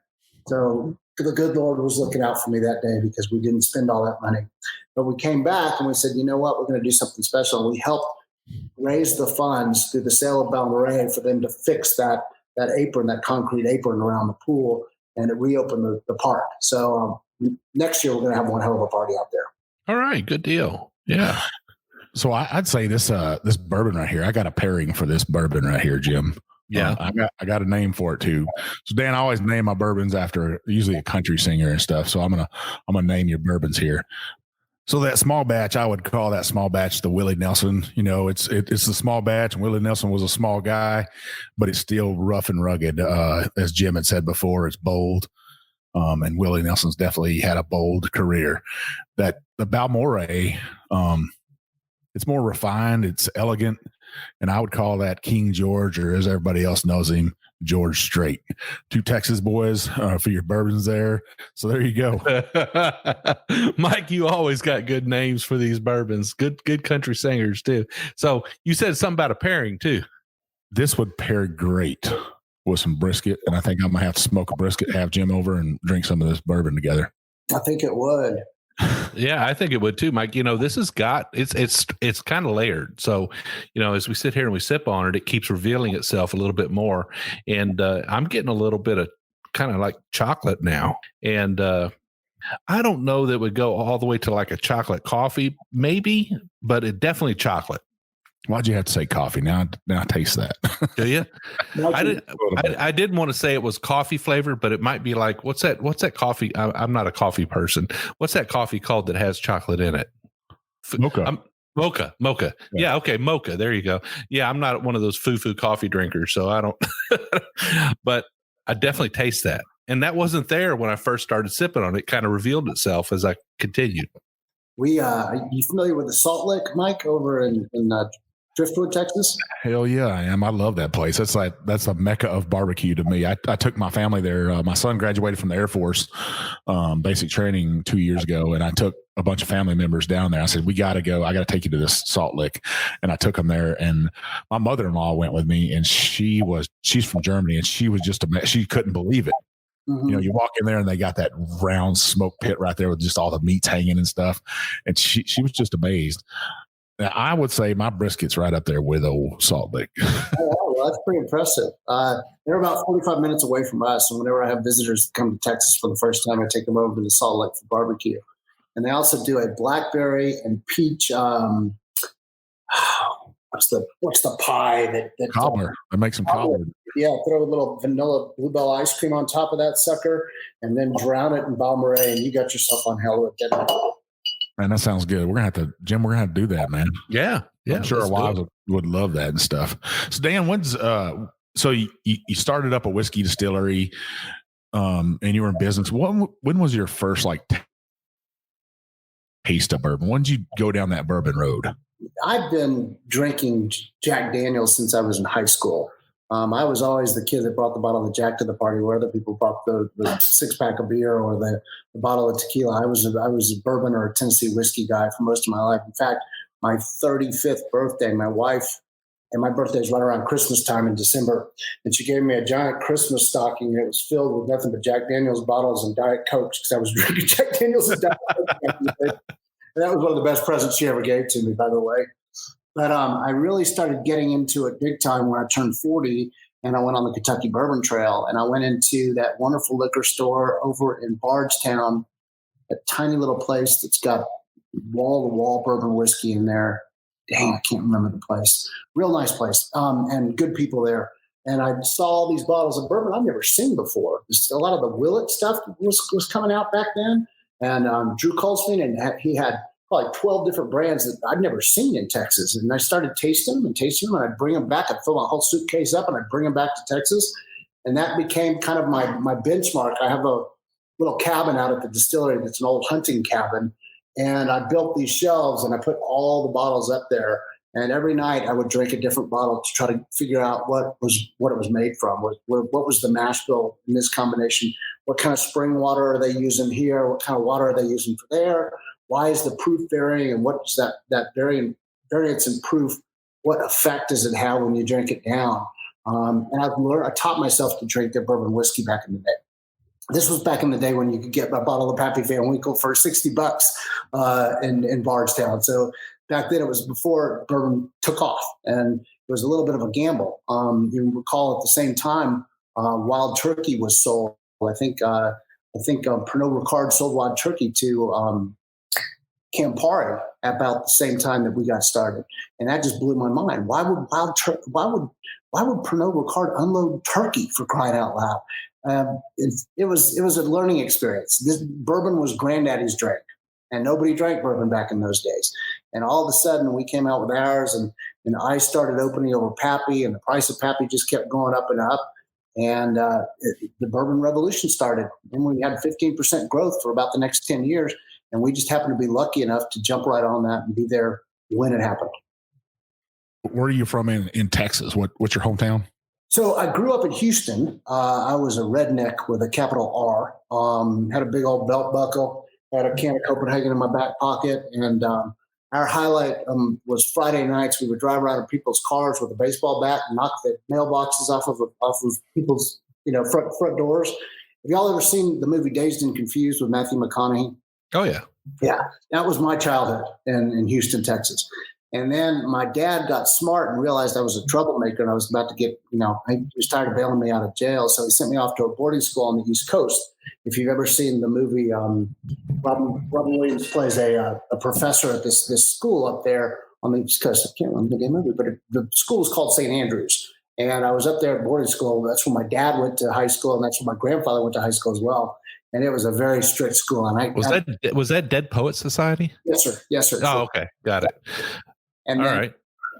So the good Lord was looking out for me that day because we didn't spend all that money. But we came back and we said, you know what, we're going to do something special. And we helped raise the funds through the sale of Balmoral for them to fix that apron, that concrete apron around the pool, and it reopened the park. So next year we're going to have one hell of a party out there. All right, good deal. Yeah. So I'd say this bourbon right here. I got a pairing for this bourbon right here, Jim. Yeah. I got a name for it too. So Dan, I always name my bourbons after usually a country singer and stuff. So I'm gonna name your bourbons here. So that small batch, I would call that small batch the Willie Nelson. You know, it's a small batch, and Willie Nelson was a small guy, but it's still rough and rugged. As Jim had said before, it's bold. And Willie Nelson's definitely had a bold career. That the Balmoral, it's more refined, it's elegant, and I would call that King George, or as everybody else knows him, George Strait. 2 Texas boys for your bourbons there. So there you go. Mike, you always got good names for these bourbons. Good country singers too. So you said something about a pairing too. This would pair great with some brisket, and I think I'm gonna have to smoke a brisket, have Jim over, and drink some of this bourbon together. I think it would. Yeah, I think it would too, Mike. You know, this has got it's kind of layered. So, you know, as we sit here and we sip on it, it keeps revealing itself a little bit more. And I'm getting a little bit of kind of like chocolate now. And I don't know that it would go all the way to like a chocolate coffee, maybe, but it definitely chocolate. Why'd you have to say coffee? Now I taste that. Do you? I didn't want to say it was coffee flavored, but it might be like, what's that coffee? I'm not a coffee person. What's that coffee called that has chocolate in it? Mocha. Mocha. Yeah. Okay. Mocha. There you go. Yeah. I'm not one of those foo-foo coffee drinkers, so I don't, but I definitely taste that. And that wasn't there when I first started sipping on it. It kind of revealed itself as I continued. Are you familiar with the Salt Lick, Mike, over in Driftwood, Texas? Hell yeah, I am. I love that place. That's a mecca of barbecue to me. I took my family there. My son graduated from the Air Force basic training 2 years ago, and I took a bunch of family members down there. I said, we got to go. I got to take you to this Salt Lick. And I took them there, and my mother-in-law went with me, and she's from Germany, and she was she couldn't believe it. Mm-hmm. You know, you walk in there and they got that round smoke pit right there with just all the meats hanging and stuff. And she was just amazed. Now, I would say my brisket's right up there with old Salt Lick. Oh, well, that's pretty impressive. They're about 45 minutes away from us. And whenever I have visitors that come to Texas for the first time, I take them over to Salt Lick for barbecue. And they also do a blackberry and peach. What's the pie that cobbler? I make some cobbler. Yeah, throw a little vanilla bluebell ice cream on top of that sucker, and then drown it in Balmoral, and you got yourself on hell of a dinner. Man, that sounds good. We're gonna have to do that, man. Yeah. I'm sure our wives would love that and stuff. So Dan, when's so you started up a whiskey distillery, and you were in business. When was your first like taste of bourbon? When did you go down that bourbon road? I've been drinking Jack Daniels since I was in high school. I was always the kid that brought the bottle of Jack to the party, where other people brought the 6-pack of beer or the bottle of tequila. I was a bourbon or a Tennessee whiskey guy for most of my life. In fact, my 35th birthday, my wife, and my birthday is right around Christmas time in December, and she gave me a giant Christmas stocking, and it was filled with nothing but Jack Daniels bottles and Diet Cokes, because I was drinking Jack Daniels and Diet Coke. And that was one of the best presents she ever gave to me, by the way. But I really started getting into it big time when I turned 40, and I went on the Kentucky Bourbon Trail, and I went into that wonderful liquor store over in Bardstown, a tiny little place that's got wall-to-wall bourbon whiskey in there. Dang, I can't remember the place. Real nice place, and good people there. And I saw all these bottles of bourbon I've never seen before. A lot of the Willet stuff was coming out back then. And Drew Colsman, and he had probably 12 different brands that I'd never seen in Texas. And I started tasting them, and I'd bring them back. I'd fill my whole suitcase up, and I'd bring them back to Texas. And that became kind of my benchmark. I have a little cabin out at the distillery that's an old hunting cabin. And I built these shelves, and I put all the bottles up there. And every night I would drink a different bottle to try to figure out what it was made from. What was the mash bill in this combination? What kind of spring water are they using here? What kind of water are they using for there? Why is the proof varying? And what does that variance in proof, what effect does it have when you drink it down? And I taught myself to drink the bourbon whiskey back in the day. This was back in the day when you could get a bottle of Pappy Van Winkle for $60 in Bardstown. So back then, it was before bourbon took off, and it was a little bit of a gamble. You recall at the same time, Wild Turkey was sold. I think Pernod Ricard sold Wild Turkey to Campari about the same time that we got started, and that just blew my mind. Why would Pernod Ricard unload turkey, for crying out loud? It was a learning experience. This bourbon was granddaddy's drink, and nobody drank bourbon back in those days. And all of a sudden, we came out with ours, and I started opening over Pappy, and the price of Pappy just kept going up and up. And the bourbon revolution started. And we had 15% growth for about the next 10 years. And we just happened to be lucky enough to jump right on that and be there when it happened. Where are you from in Texas? What's your hometown? So I grew up in Houston. I was a redneck with a capital R. Had a big old belt buckle, had a can of Copenhagen in my back pocket. And our highlight was Friday nights. We would drive around in people's cars with a baseball bat and knock the mailboxes off of people's front doors. Have y'all ever seen the movie Dazed and Confused with Matthew McConaughey? Oh, yeah. Yeah, that was my childhood in Houston, Texas. And then my dad got smart and realized I was a troublemaker, and I was about to get, he was tired of bailing me out of jail. So he sent me off to a boarding school on the East Coast. If you've ever seen the movie, Robin Williams plays a professor at this school up there on the East Coast. I can't remember the name of it, but the school is called St. Andrews. And I was up there at boarding school. That's where my dad went to high school, and that's where my grandfather went to high school as well. And it was a very strict school. And was that Dead Poet Society? Yes, sir. Yes, sir. Oh, okay, got it. And all then, right.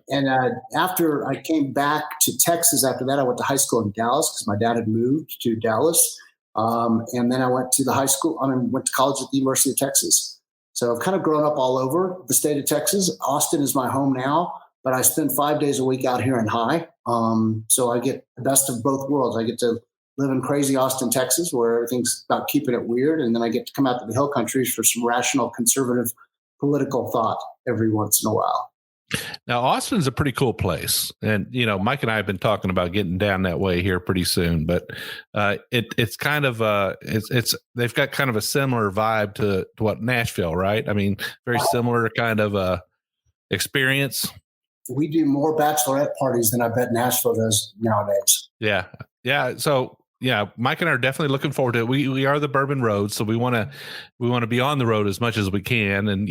And after I came back to Texas, after that, I went to high school in Dallas because my dad had moved to Dallas. And then I went to went to college at the University of Texas. So I've kind of grown up all over the state of Texas. Austin is my home now, but I spend 5 days a week out here in High. So I get the best of both worlds. I get to live in crazy Austin, Texas, where everything's about keeping it weird. And then I get to come out to the hill countries for some rational, conservative political thought every once in a while. Now, Austin's a pretty cool place. And, Mike and I have been talking about getting down that way here pretty soon, but it's kind of they've got kind of a similar vibe to what Nashville, right? I mean, very similar kind of experience. We do more bachelorette parties than I bet Nashville does nowadays. Yeah. Yeah. So, yeah, Mike and I are definitely looking forward to it. We are the Bourbon Road, so we want to be on the road as much as we can. And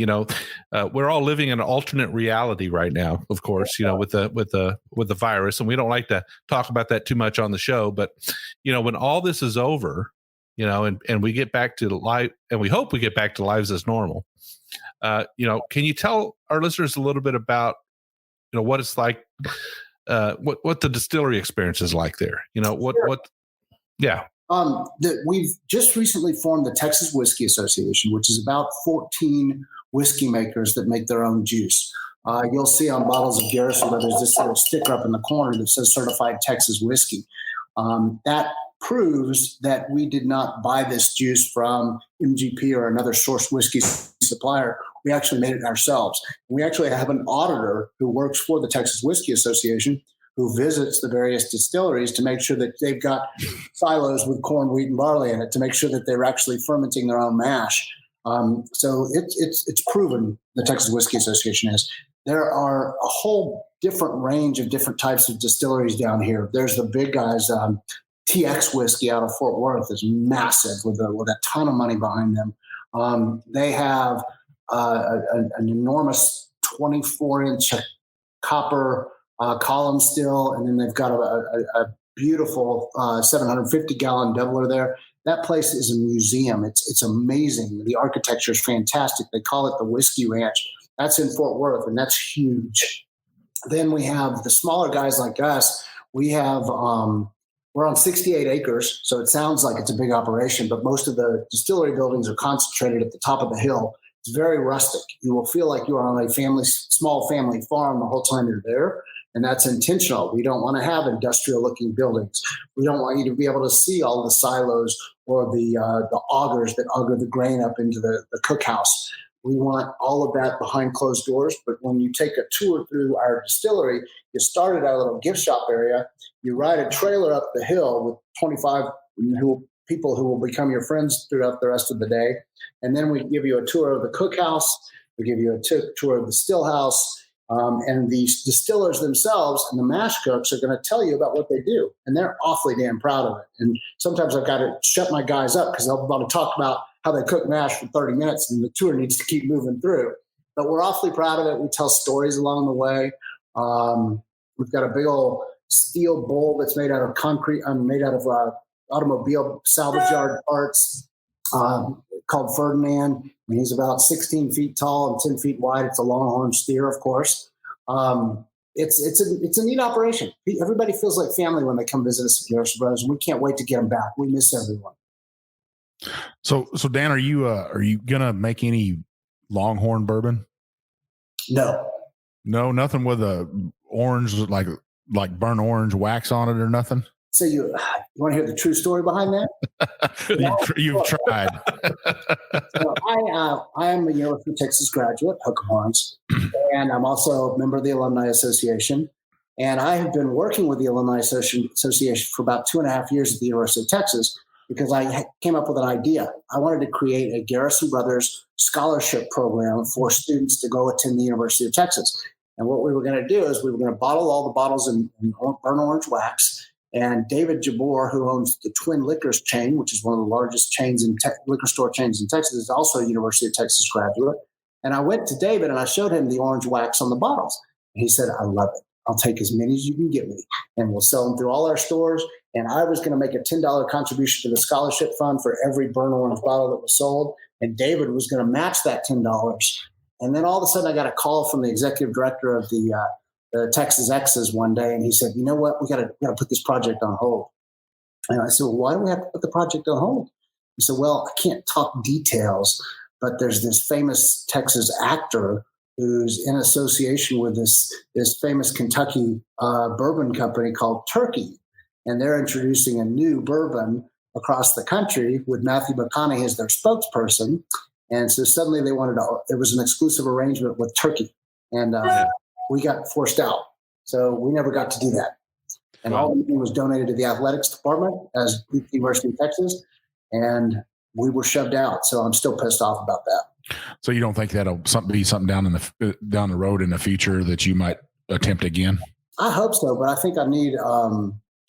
we're all living in an alternate reality right now, of course. With the virus, and we don't like to talk about that too much on the show. But when all this is over, and we get back to life, and we hope we get back to lives as normal. Can you tell our listeners a little bit about what it's like, what the distillery experience is like there? Sure. Yeah. We've just recently formed the Texas Whiskey Association, which is about 14 whiskey makers that make their own juice. You'll see on bottles of Garrison Brothers this little sticker up in the corner that says certified Texas whiskey. That proves that we did not buy this juice from MGP or another source whiskey supplier. We actually made it ourselves. We actually have an auditor who works for the Texas Whiskey Association who visits the various distilleries to make sure that they've got silos with corn, wheat, and barley in it to make sure that they're actually fermenting their own mash. So it's proven, the Texas Whiskey Association is. There are a whole different range of different types of distilleries down here. There's the big guys. TX Whiskey out of Fort Worth is massive with a ton of money behind them. They have an enormous 24-inch copper column still, and then they've got a beautiful 750-gallon doubler there. That place is a museum. It's amazing. The architecture is fantastic. They call it the Whiskey Ranch. That's in Fort Worth, and that's huge. Then we have the smaller guys like us. We have we're on 68 acres, so it sounds like it's a big operation, but most of the distillery buildings are concentrated at the top of the hill. It's very rustic. You will feel like you are on a small family farm the whole time you're there. And that's intentional. We don't want to have industrial looking buildings. We don't want you to be able to see all the silos or the augers that auger the grain up into the cookhouse. We want all of that behind closed doors. But when you take a tour through our distillery, you start at our little gift shop area. You ride a trailer up the hill with 25 people who will become your friends throughout the rest of the day. And then we give you a tour of the cookhouse. We give you a tour of the still house. And the distillers themselves and the mash cooks are going to tell you about what they do. And they're awfully damn proud of it. And sometimes I've got to shut my guys up because they'll want to talk about how they cook mash for 30 minutes and the tour needs to keep moving through. But we're awfully proud of it. We tell stories along the way. We've got a big old steel bowl that's made out of concrete, made out of automobile salvage yard parts called Ferdinand. And he's about 16 feet tall and 10 feet wide. It's a longhorn steer, of course. It's a neat operation. Everybody feels like family when they come visit us at Garrison Brothers, and we can't wait to get them back. We miss everyone. So Dan, are you gonna make any Longhorn bourbon? No, nothing with a orange like burnt orange wax on it or nothing. So you want to hear the true story behind that? You've tried. So I am a University of Texas graduate, hook 'em horns, and I'm also a member of the Alumni Association. And I have been working with the Alumni Association for about 2.5 years at the University of Texas because I came up with an idea. I wanted to create a Garrison Brothers scholarship program for students to go attend the University of Texas. And what we were going to do is we were going to bottle all the bottles in burnt orange wax. And David Jabor, who owns the Twin Liquors chain, which is one of the largest chains in liquor store chains in Texas, is also a University of Texas graduate. And I went to David and I showed him the orange wax on the bottles. And he said, I love it. I'll take as many as you can get me. And we'll sell them through all our stores. And I was going to make a $10 contribution to the scholarship fund for every burnt orange bottle that was sold. And David was going to match that $10. And then all of a sudden I got a call from the executive director of the Texas X's one day, and he said, "You know what? We got to put this project on hold." And I said, "Well, why do we have to put the project on hold?" He said, "Well, I can't talk details, but there's this famous Texas actor who's in association with this famous Kentucky bourbon company called Turkey, and they're introducing a new bourbon across the country with Matthew McConaughey as their spokesperson." And so suddenly they wanted to. It was an exclusive arrangement with Turkey, and we got forced out. So we never got to do that. And all the money was donated to the athletics department as the University of Texas, and we were shoved out. So I'm still pissed off about that. So you don't think that'll be something down the road in the future that you might attempt again? I hope so, but I think I need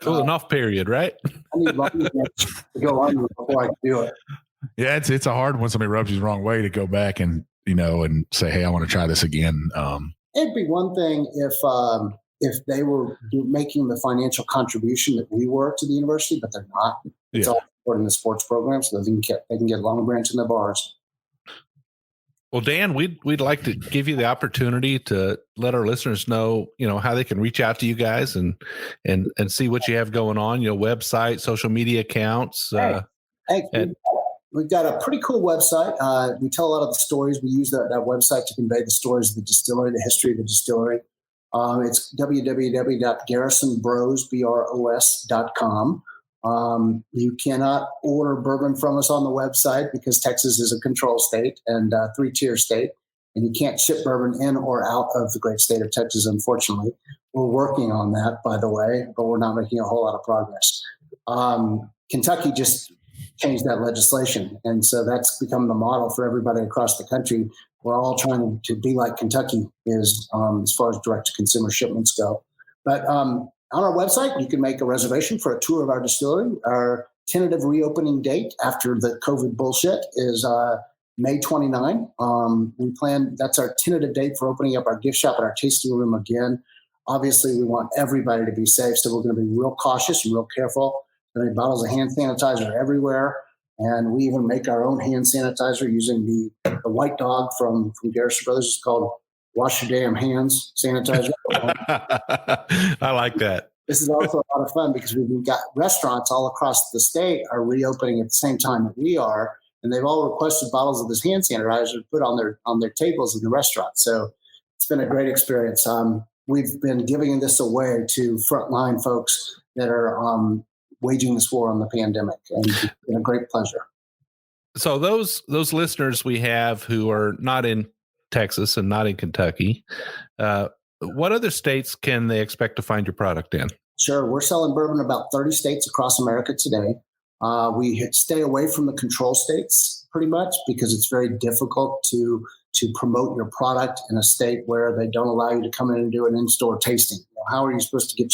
cooling off period, right? I need to go on before I can do it. Yeah, it's a hard when somebody rubs you the wrong way to go back and and say, hey, I want to try this again. It'd be one thing if they were making the financial contribution that we were to the university, but they're not. It's all supporting the sports program, so they can get Long Branch in their bars. Well, Dan, we'd like to give you the opportunity to let our listeners know, how they can reach out to you guys and see what you have going on, website, social media accounts. We've got a pretty cool website. We tell a lot of the stories. We use that website to convey the stories of the distillery, the history of the distillery. It's www.garrisonbros.com. You cannot order bourbon from us on the website because Texas is a control state and a 3-tier state, and you can't ship bourbon in or out of the great state of Texas, unfortunately. We're working on that, by the way, but we're not making a whole lot of progress. Kentucky just changed that legislation, and so that's become the model for everybody across the country. We're all trying to be like Kentucky is as far as direct-to-consumer shipments go. But on our website, you can make a reservation for a tour of our distillery. Our tentative reopening date after the COVID bullshit is May 29. We plan, that's our tentative date for opening up our gift shop and our tasting room again. Obviously, we want everybody to be safe, so we're going to be real cautious and real careful. There are bottles of hand sanitizer everywhere, and we even make our own hand sanitizer using the White Dog from Garrison Brothers. It's called Wash Your Damn Hands sanitizer. I like that. This is also a lot of fun because we've got restaurants all across the state are reopening at the same time that we are, and they've all requested bottles of this hand sanitizer to put on their tables in the restaurant. So it's been a great experience. We've been giving this away to frontline folks that are waging this war on the pandemic, and it's been a great pleasure. So those listeners we have who are not in Texas and not in Kentucky, what other states can they expect to find your product in? Sure. We're selling bourbon in about 30 states across America today. We stay away from the control states pretty much because it's very difficult to promote your product in a state where they don't allow you to come in and do an in-store tasting. How are you supposed to get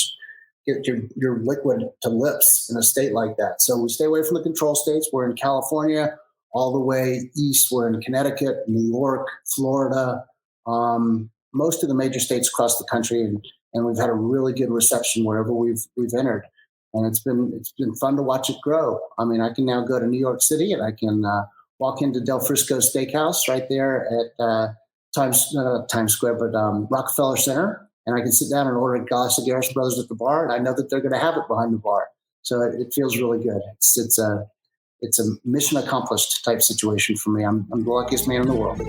your liquid to lips in a state like that? So we stay away from the control states. We're in California, all the way east. We're in Connecticut, New York, Florida, most of the major states across the country, and we've had a really good reception wherever we've entered. And it's been fun to watch it grow. I mean, I can now go to New York City and I can walk into Del Frisco Steakhouse right there at Times Square, but Rockefeller Center, and I can sit down and order a glass of Garrison Brothers at the bar, and I know that they're going to have it behind the bar. So it feels really good. It's a mission accomplished type situation for me. I'm the luckiest man in the world.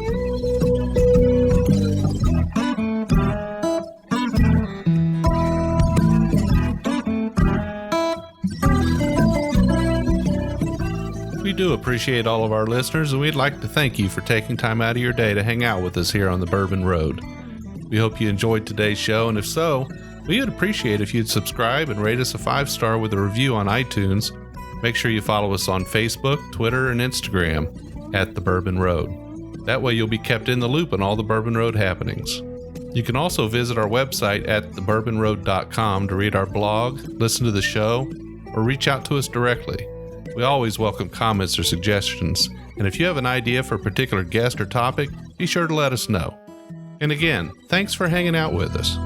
We do appreciate all of our listeners, and we'd like to thank you for taking time out of your day to hang out with us here on the Bourbon Road. We hope you enjoyed today's show, and if so, we would appreciate if you'd subscribe and rate us a 5-star with a review on iTunes. Make sure you follow us on Facebook, Twitter, and Instagram at the Bourbon Road. That way you'll be kept in the loop on all the Bourbon Road happenings. You can also visit our website at thebourbonroad.com to read our blog, listen to the show, or reach out to us directly. We always welcome comments or suggestions, and if you have an idea for a particular guest or topic, be sure to let us know. And again, thanks for hanging out with us.